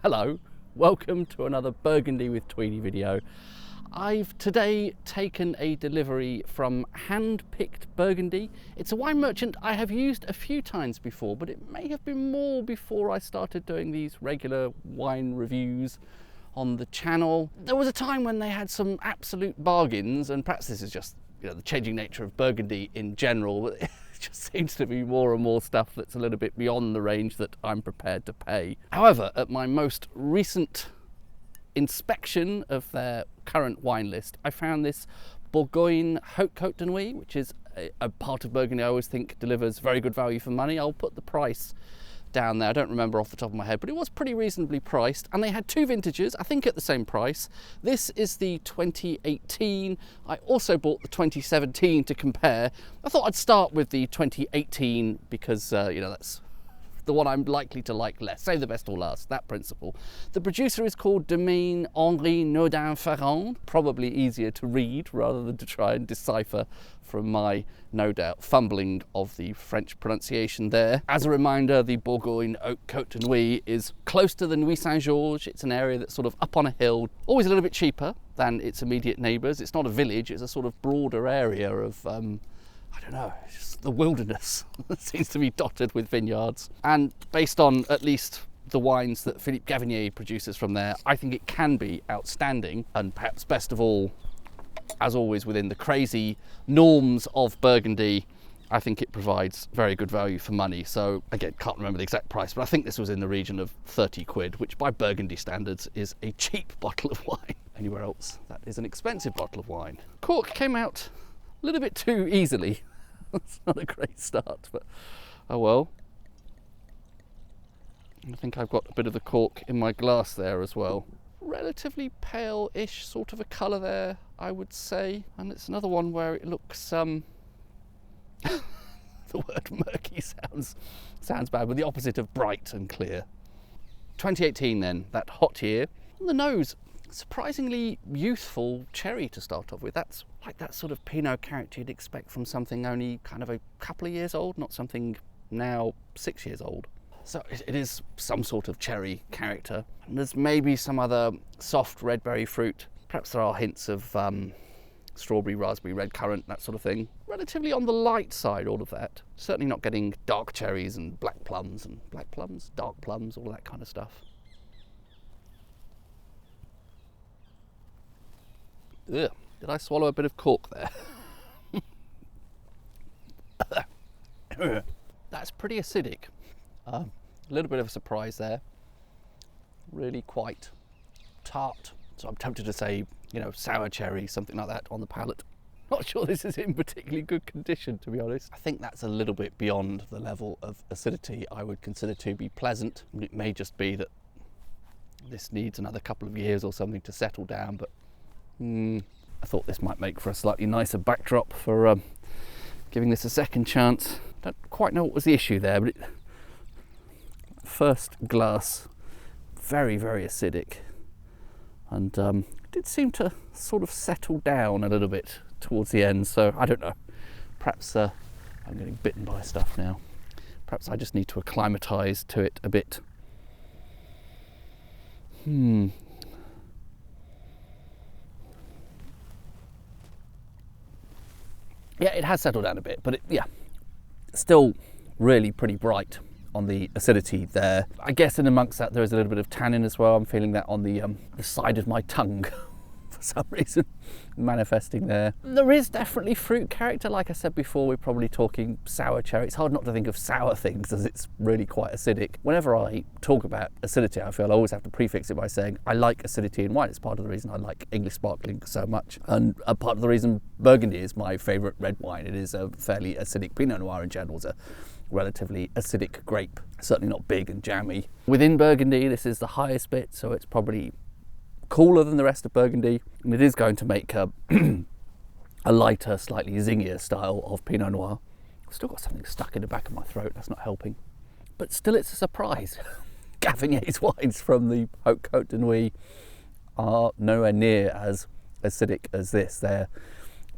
Hello, welcome to another Burgundy with Tweedy video. I've today taken a delivery from Hand-Picked Burgundy. It's a wine merchant I have used a few times before, but it may have been more before I started doing these regular wine reviews on the channel. There was a time when they had some absolute bargains, and perhaps this is just, you know, the changing nature of Burgundy in general, but it just seems to be more and more stuff that's a little bit beyond the range that I'm prepared to pay. However, at my most recent inspection of their current wine list, I found this Bourgogne Hautes de Nuits, which is a part of Burgundy I always think delivers very good value for money. I'll put the price down there, I don't remember off the top of my head, but it was pretty reasonably priced, and they had two vintages, I think at the same price. This is the 2018. I also bought the 2017 to compare. I thought I'd start with the 2018 because you know, that's the one I'm likely to like less. Save the best or last, that principle. The producer is called Domaine Henri Naudin Ferrand, probably easier to read rather than to try and decipher from my, no doubt, fumbling of the French pronunciation there. As a reminder, the Bourgogne Hautes de Nuits is close to the Nuits Saint-Georges. It's an area that's sort of up on a hill, always a little bit cheaper than its immediate neighbours. It's not a village, it's a sort of broader area of I don't know, it's just the wilderness that seems to be dotted with vineyards. And based on at least the wines that Philippe Gavinier produces from there, I think it can be outstanding. And perhaps best of all, as always within the crazy norms of Burgundy, I think it provides very good value for money. So again, can't remember the exact price, but I think this was in the region of 30 quid, which by Burgundy standards is a cheap bottle of wine. Anywhere else, that is an expensive bottle of wine. Cork came out a little bit too easily. It's not a great start, but oh well. I think I've got a bit of the cork in my glass there as well. Relatively pale-ish sort of a colour there, I would say. And it's another one where it looks, the word murky sounds bad, but the opposite of bright and clear. 2018 then, that hot year. On the nose, surprisingly youthful cherry to start off with. That's like that sort of Pinot character you'd expect from something only kind of a couple of years old, not something now 6 years old. So it is some sort of cherry character. And there's maybe some other soft red berry fruit. Perhaps there are hints of strawberry, raspberry, red currant, that sort of thing. Relatively on the light side, all of that. Certainly not getting dark cherries and black plums, dark plums, all that kind of stuff. Ugh, did I swallow a bit of cork there? That's pretty acidic. A little bit of a surprise there. Really quite tart. So I'm tempted to say, you know, sour cherry, something like that on the palate. Not sure this is in particularly good condition, to be honest. I think that's a little bit beyond the level of acidity I would consider to be pleasant. It may just be that this needs another couple of years or something to settle down, but I thought this might make for a slightly nicer backdrop for giving this a second chance. Don't quite know what was the issue there, but first glass, very, very acidic, and did seem to sort of settle down a little bit towards the end, so I don't know. Perhaps I'm getting bitten by stuff now. Perhaps I just need to acclimatise to it a bit. Yeah, it has settled down a bit, but still really pretty bright on the acidity there. I guess in amongst that there is a little bit of tannin as well. I'm feeling that on the side of my tongue for some reason, manifesting there. There is definitely fruit character. Like I said before, we're probably talking sour cherry. It's hard not to think of sour things as it's really quite acidic. Whenever I talk about acidity, I feel I always have to prefix it by saying I like acidity in wine. It's part of the reason I like English sparkling so much, and a part of the reason Burgundy is my favourite red wine. It is a fairly acidic. Pinot Noir in general is a relatively acidic grape, certainly not big and jammy. Within Burgundy, this is the highest bit, so it's probably cooler than the rest of Burgundy, and it is going to make a lighter, slightly zingier style of Pinot Noir. I've still got something stuck in the back of my throat, that's not helping. But still, it's a surprise. Gavinier's wines from the Hautes de Nuits are nowhere near as acidic as this. They're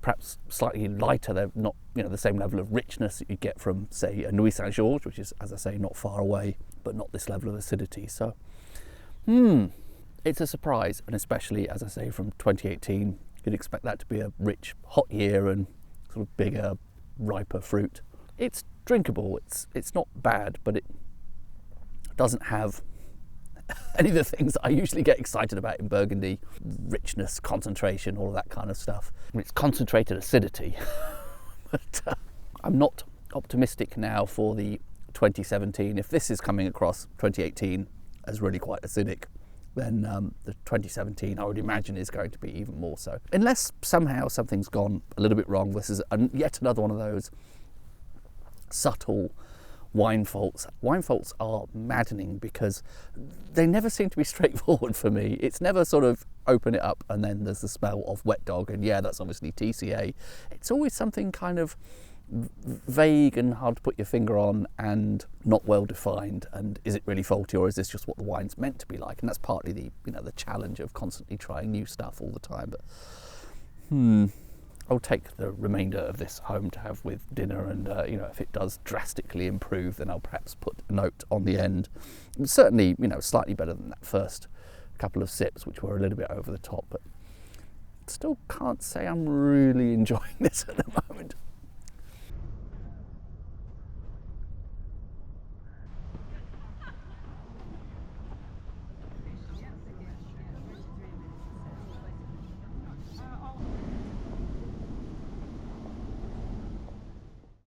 perhaps slightly lighter. They're not, the same level of richness that you get from, say, a Nuits, which is, as I say, not far away, but not this level of acidity. So, it's a surprise, and especially, as I say, from 2018, you'd expect that to be a rich, hot year and sort of bigger, riper fruit. It's drinkable. It's not bad, but it doesn't have any of the things that I usually get excited about in Burgundy: richness, concentration, all of that kind of stuff. It's concentrated acidity, but I'm not optimistic now for the 2017. If this is coming across 2018 as really quite acidic, then the 2017, I would imagine, is going to be even more so. Unless somehow something's gone a little bit wrong. This is yet another one of those subtle wine faults. Wine faults are maddening because they never seem to be straightforward for me. It's never sort of open it up and then there's the smell of wet dog, and yeah, that's obviously TCA. It's always something kind of vague and hard to put your finger on and not well defined. And is it really faulty, or is this just what the wine's meant to be like? And that's partly the the challenge of constantly trying new stuff all the time. But I'll take the remainder of this home to have with dinner, and if it does drastically improve, then I'll perhaps put a note on the end. Certainly, slightly better than that first couple of sips, which were a little bit over the top, but still can't say I'm really enjoying this at the moment.